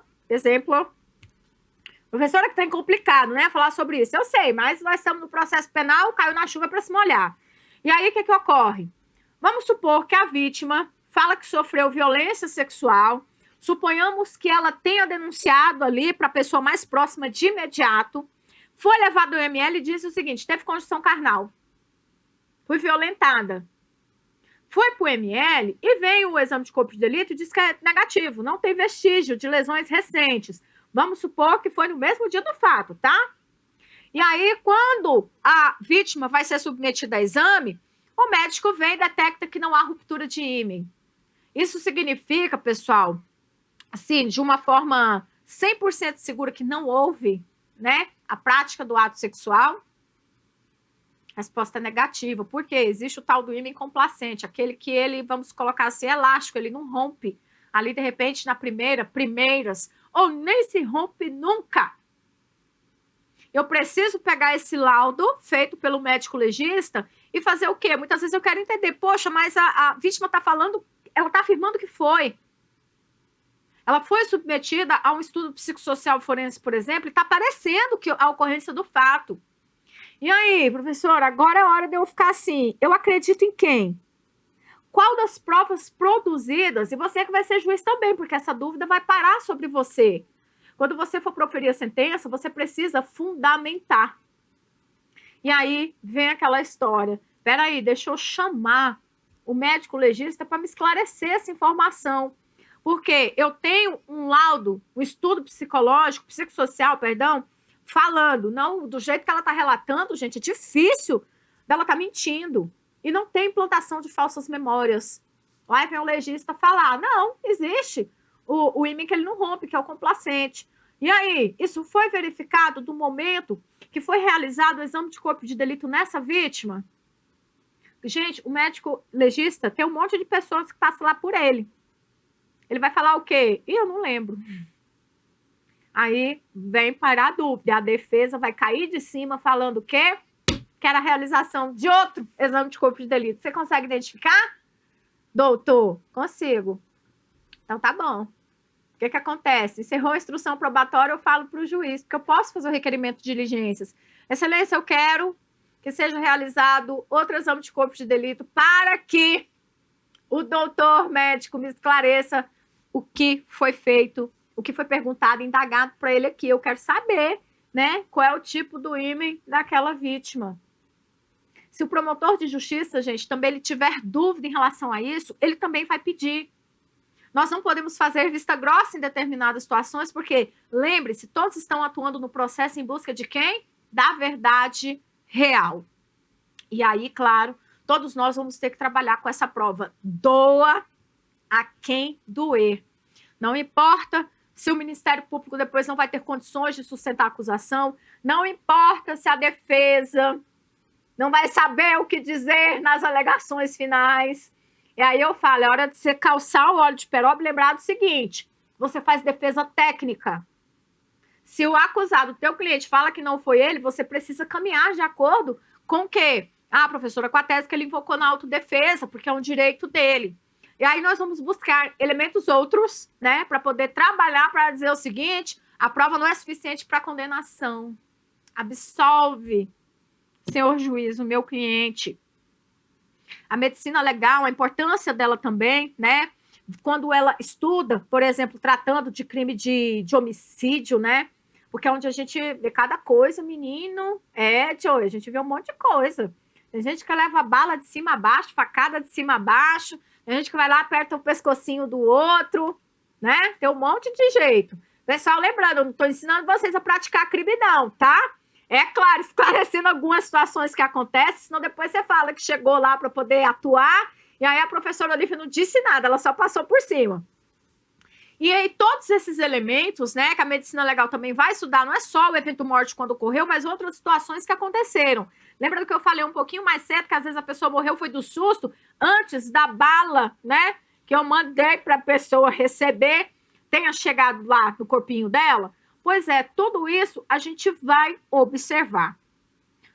Professora, que tem complicado, né? Falar sobre isso. Eu sei, mas nós estamos no processo penal, caiu na chuva para se molhar. E aí, o que ocorre? Vamos supor que a vítima fala que sofreu violência sexual. Suponhamos que ela tenha denunciado ali para a pessoa mais próxima de imediato. Foi levado ao IML e disse o seguinte: teve conjunção carnal. Fui violentada. Foi para o ML e veio o exame de corpo de delito e disse que é negativo, não tem vestígio de lesões recentes. Vamos supor que foi no mesmo dia do fato, tá? E aí, quando a vítima vai ser submetida a exame, o médico vem e detecta que não há ruptura de ímen. Isso significa, pessoal, assim, de uma forma 100% segura que não houve, né, a prática do ato sexual? Resposta negativa, porque existe o tal do ímen complacente, aquele que ele, vamos colocar assim, elástico, ele não rompe ali de repente na primeiras, ou nem se rompe nunca. Eu preciso pegar esse laudo feito pelo médico legista e fazer o quê? Muitas vezes eu quero entender, poxa, mas a vítima está falando, ela está afirmando que foi. Ela foi submetida a um estudo psicossocial forense, por exemplo, e está aparecendo que a ocorrência do fato. E aí, professora, agora é hora de eu ficar assim, eu acredito em quem? Qual das provas produzidas? E você que vai ser juiz também, porque essa dúvida vai parar sobre você. Quando você for proferir a sentença, você precisa fundamentar. E aí vem aquela história. Peraí, deixa eu chamar o médico legista para me esclarecer essa informação. Porque eu tenho um laudo, um estudo psicológico, psicossocial, perdão, falando, não do jeito que ela está relatando, gente, é difícil dela estar mentindo. E não tem implantação de falsas memórias. Lá vem o legista falar, não, existe o ímã que ele não rompe, que é o complacente. E aí, isso foi verificado do momento que foi realizado o exame de corpo de delito nessa vítima? Gente, o médico legista tem um monte de pessoas que passam lá por ele. Ele vai falar o quê? Eu não lembro. Aí vem parar a dúvida. A defesa vai cair de cima falando o quê? Que era a realização de outro exame de corpo de delito. Você consegue identificar? Doutor, consigo. Então tá bom. O que acontece? Encerrou a instrução probatória, eu falo para o juiz, porque eu posso fazer o requerimento de diligências. Excelência, eu quero que seja realizado outro exame de corpo de delito para que o doutor médico me esclareça o que foi feito, o que foi perguntado, indagado para ele aqui. Eu quero saber, né, qual é o tipo do ímã daquela vítima. Se o promotor de justiça, gente, também ele tiver dúvida em relação a isso, ele também vai pedir. Nós não podemos fazer vista grossa em determinadas situações, porque, lembre-se, todos estão atuando no processo em busca de quem? Da verdade real. E aí, claro, todos nós vamos ter que trabalhar com essa prova. Doa a quem doer. Não importa se o Ministério Público depois não vai ter condições de sustentar a acusação, não importa se a defesa não vai saber o que dizer nas alegações finais. E aí eu falo, é hora de você calçar o óleo de peroba e lembrar do seguinte, você faz defesa técnica. Se o acusado, o teu cliente, fala que não foi ele, você precisa caminhar de acordo com o quê? Ah, professora, com a tese que ele invocou na autodefesa, porque é um direito dele. E aí nós vamos buscar elementos outros, né, para poder trabalhar para dizer o seguinte, a prova não é suficiente para condenação. Absolve, senhor juiz, o meu cliente. A medicina legal, a importância dela também, né? Quando ela estuda, por exemplo, tratando de crime de homicídio, né? Porque é onde a gente vê cada coisa, menino. Joey, a gente vê um monte de coisa. Tem gente que leva bala de cima a baixo, facada de cima a baixo. Tem gente que vai lá, aperta o pescocinho do outro, né? Tem um monte de jeito. Pessoal, lembrando, eu não estou ensinando vocês a praticar crime, não, tá? É claro, esclarecendo algumas situações que acontecem, senão depois você fala que chegou lá para poder atuar, e aí a professora Olivia não disse nada, ela só passou por cima. E aí todos esses elementos, né, que a medicina legal também vai estudar, não é só o evento morte quando ocorreu, mas outras situações que aconteceram. Lembra do que eu falei um pouquinho mais cedo, que às vezes a pessoa morreu foi do susto, antes da bala, né, que eu mandei para a pessoa receber, tenha chegado lá no corpinho dela? Pois é, tudo isso a gente vai observar.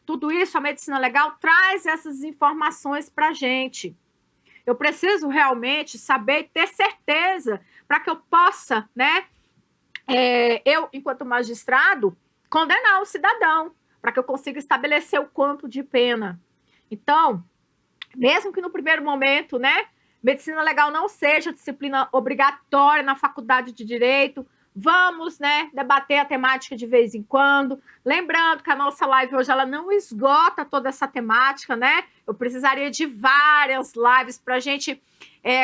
Tudo isso a medicina legal traz essas informações para a gente. Eu preciso realmente saber e ter certeza para que eu possa, né, eu, enquanto magistrado, condenar o cidadão, para que eu consiga estabelecer o quanto de pena. Então, mesmo que no primeiro momento, né, medicina legal não seja disciplina obrigatória na faculdade de direito, vamos, né, debater a temática de vez em quando. Lembrando que a nossa live hoje ela não esgota toda essa temática, né? Eu precisaria de várias lives para a gente,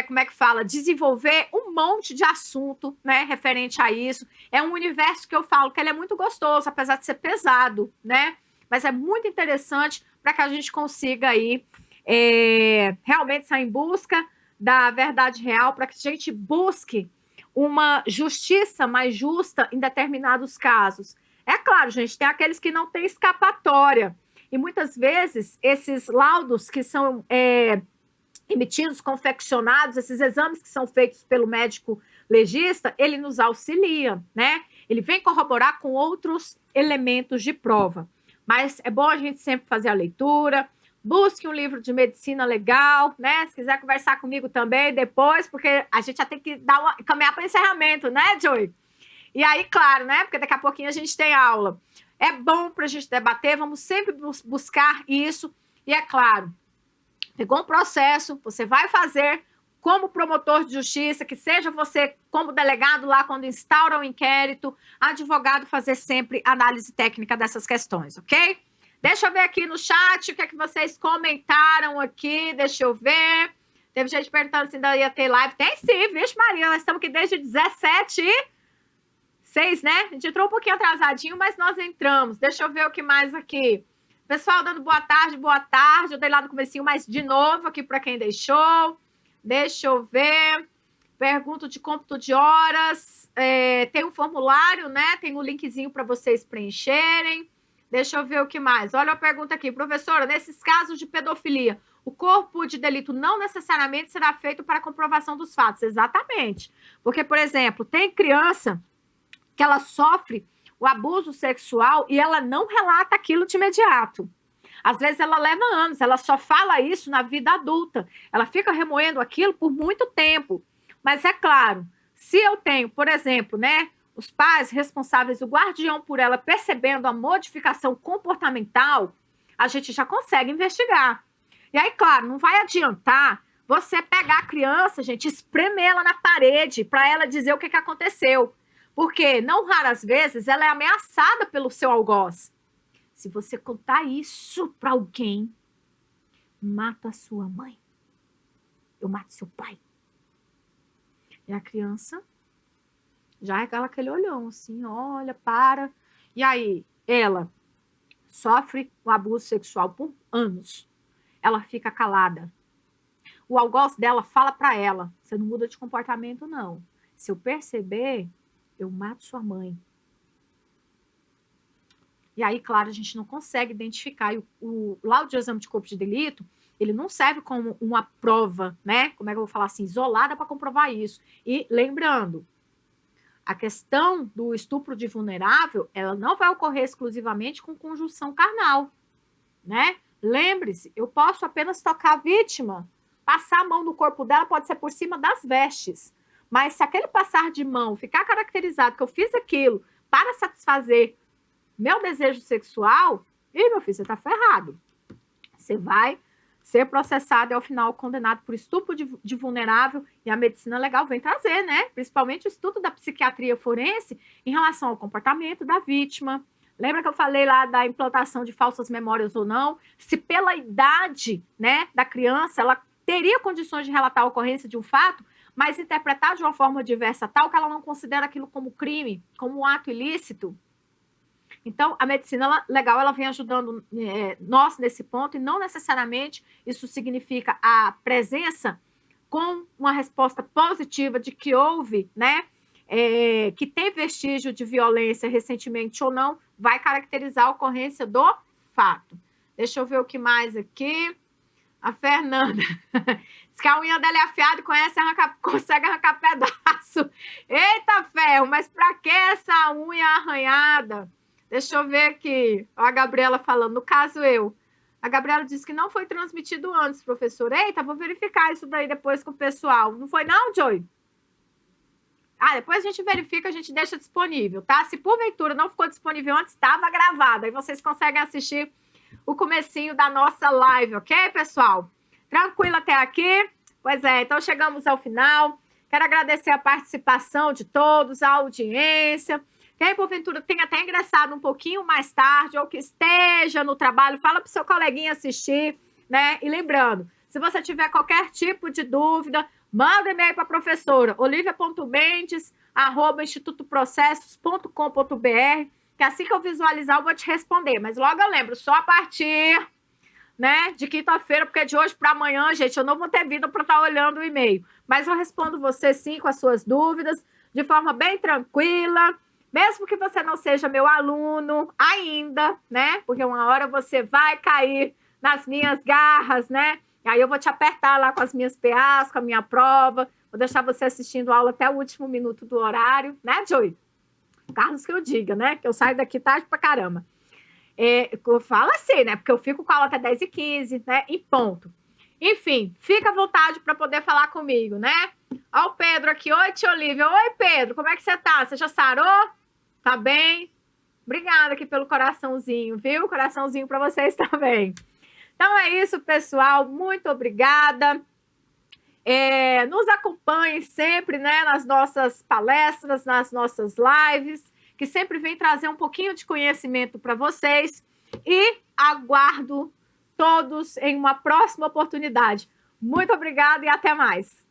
como é que fala, desenvolver um monte de assunto, né, referente a isso. É um universo que eu falo que ele é muito gostoso, apesar de ser pesado, né? Mas é muito interessante para que a gente consiga aí realmente sair em busca da verdade real, para que a gente busque uma justiça mais justa em determinados casos. É claro, gente, tem aqueles que não têm escapatória. E muitas vezes esses laudos que são emitidos, confeccionados, esses exames que são feitos pelo médico legista, ele nos auxilia, né? Ele vem corroborar com outros elementos de prova. Mas é bom a gente sempre fazer a leitura, Busque um livro de medicina legal, né? Se quiser conversar comigo também depois, porque a gente já tem que caminhar para o encerramento, né, Joy? E aí, claro, né? Porque daqui a pouquinho a gente tem aula. É bom para a gente debater, vamos sempre buscar isso. E é claro, pegou um processo, você vai fazer como promotor de justiça, que seja você como delegado lá quando instaura o inquérito, advogado fazer sempre análise técnica dessas questões, ok? Deixa eu ver aqui no chat o que é que vocês comentaram aqui, deixa eu ver. Teve gente perguntando se ainda ia ter live. Tem sim, vixe Maria, nós estamos aqui desde 17h06, né? A gente entrou um pouquinho atrasadinho, mas nós entramos. Deixa eu ver o que mais aqui. Pessoal dando boa tarde, boa tarde. Eu dei lá no comecinho, mas de novo aqui para quem deixou. Deixa eu ver. Pergunta de cômputo de horas. Tem um formulário, né? Tem um linkzinho para vocês preencherem. Deixa eu ver o que mais. Olha a pergunta aqui. Professora, nesses casos de pedofilia, o corpo de delito não necessariamente será feito para comprovação dos fatos. Exatamente. Porque, por exemplo, tem criança que ela sofre o abuso sexual e ela não relata aquilo de imediato. Às vezes ela leva anos, ela só fala isso na vida adulta. Ela fica remoendo aquilo por muito tempo. Mas é claro, se eu tenho, por exemplo, né, os pais responsáveis, o guardião por ela percebendo a modificação comportamental, a gente já consegue investigar. E aí, claro, não vai adiantar você pegar a criança, gente, espremer ela na parede para ela dizer o que aconteceu. Porque, não raras vezes, ela é ameaçada pelo seu algoz. Se você contar isso para alguém, mato a sua mãe. Eu mato seu pai. E a criança já regala aquele olhão, assim, olha, para. E aí, ela sofre o abuso sexual por anos. Ela fica calada. O algoz dela fala para ela, você não muda de comportamento, não. Se eu perceber, eu mato sua mãe. E aí, claro, a gente não consegue identificar. E o laudo de exame de corpo de delito, ele não serve como uma prova, né? Como é que eu vou falar assim? Isolada para comprovar isso. E lembrando, a questão do estupro de vulnerável, ela não vai ocorrer exclusivamente com conjunção carnal, né? Lembre-se, eu posso apenas tocar a vítima, passar a mão no corpo dela, pode ser por cima das vestes. Mas se aquele passar de mão ficar caracterizado que eu fiz aquilo para satisfazer meu desejo sexual, e meu filho, você tá ferrado. Você vai ser processado e ao final condenado por estupro de vulnerável, e a medicina legal vem trazer, né? Principalmente o estudo da psiquiatria forense em relação ao comportamento da vítima. Lembra que eu falei lá da implantação de falsas memórias ou não? Se pela idade, né, da criança, ela teria condições de relatar a ocorrência de um fato, mas interpretar de uma forma diversa tal que ela não considera aquilo como crime, como um ato ilícito. Então, a medicina legal, ela vem ajudando nós nesse ponto, e não necessariamente isso significa a presença com uma resposta positiva de que houve, né, que tem vestígio de violência recentemente ou não, vai caracterizar a ocorrência do fato. Deixa eu ver o que mais aqui. A Fernanda diz que a unha dela é afiada e consegue arrancar pedaço. Eita ferro, mas para que essa unha arranhada? Deixa eu ver aqui. A Gabriela falando, no caso eu. A Gabriela disse que não foi transmitido antes, professor. Eita, vou verificar isso daí depois com o pessoal. Não foi não, Joy? Depois a gente verifica, a gente deixa disponível, tá? Se porventura não ficou disponível antes, estava gravado. Aí vocês conseguem assistir o comecinho da nossa live, ok, pessoal? Tranquilo até aqui? Pois é, então chegamos ao final. Quero agradecer a participação de todos, a audiência. Quem, porventura, tenha até ingressado um pouquinho mais tarde ou que esteja no trabalho, fala para o seu coleguinha assistir, né? E lembrando, se você tiver qualquer tipo de dúvida, manda e-mail para a professora olivia.mendes@institutoprocessos.com.br, que assim que eu visualizar eu vou te responder. Mas logo eu lembro, só a partir, né, de quinta-feira, porque de hoje para amanhã, gente, eu não vou ter vida para estar olhando o e-mail. Mas eu respondo você sim com as suas dúvidas, de forma bem tranquila. Mesmo que você não seja meu aluno ainda, né? Porque uma hora você vai cair nas minhas garras, né? E aí eu vou te apertar lá com as minhas PAs, com a minha prova. Vou deixar você assistindo a aula até o último minuto do horário, né, Joy? Carlos que eu diga, né? Que eu saio daqui tarde pra caramba. Fala assim, né? Porque eu fico com a aula até 10h15, né? Em ponto. Enfim, fica à vontade para poder falar comigo, né? Ó o Pedro aqui. Oi, tia Olivia. Oi, Pedro. Como é que você tá? Você já sarou? Tá bem? Obrigada aqui pelo coraçãozinho, viu? Coraçãozinho para vocês também. Então é isso, pessoal. Muito obrigada. Nos acompanhem sempre, né? Nas nossas palestras, nas nossas lives, que sempre vem trazer um pouquinho de conhecimento para vocês. E aguardo todos em uma próxima oportunidade. Muito obrigada e até mais.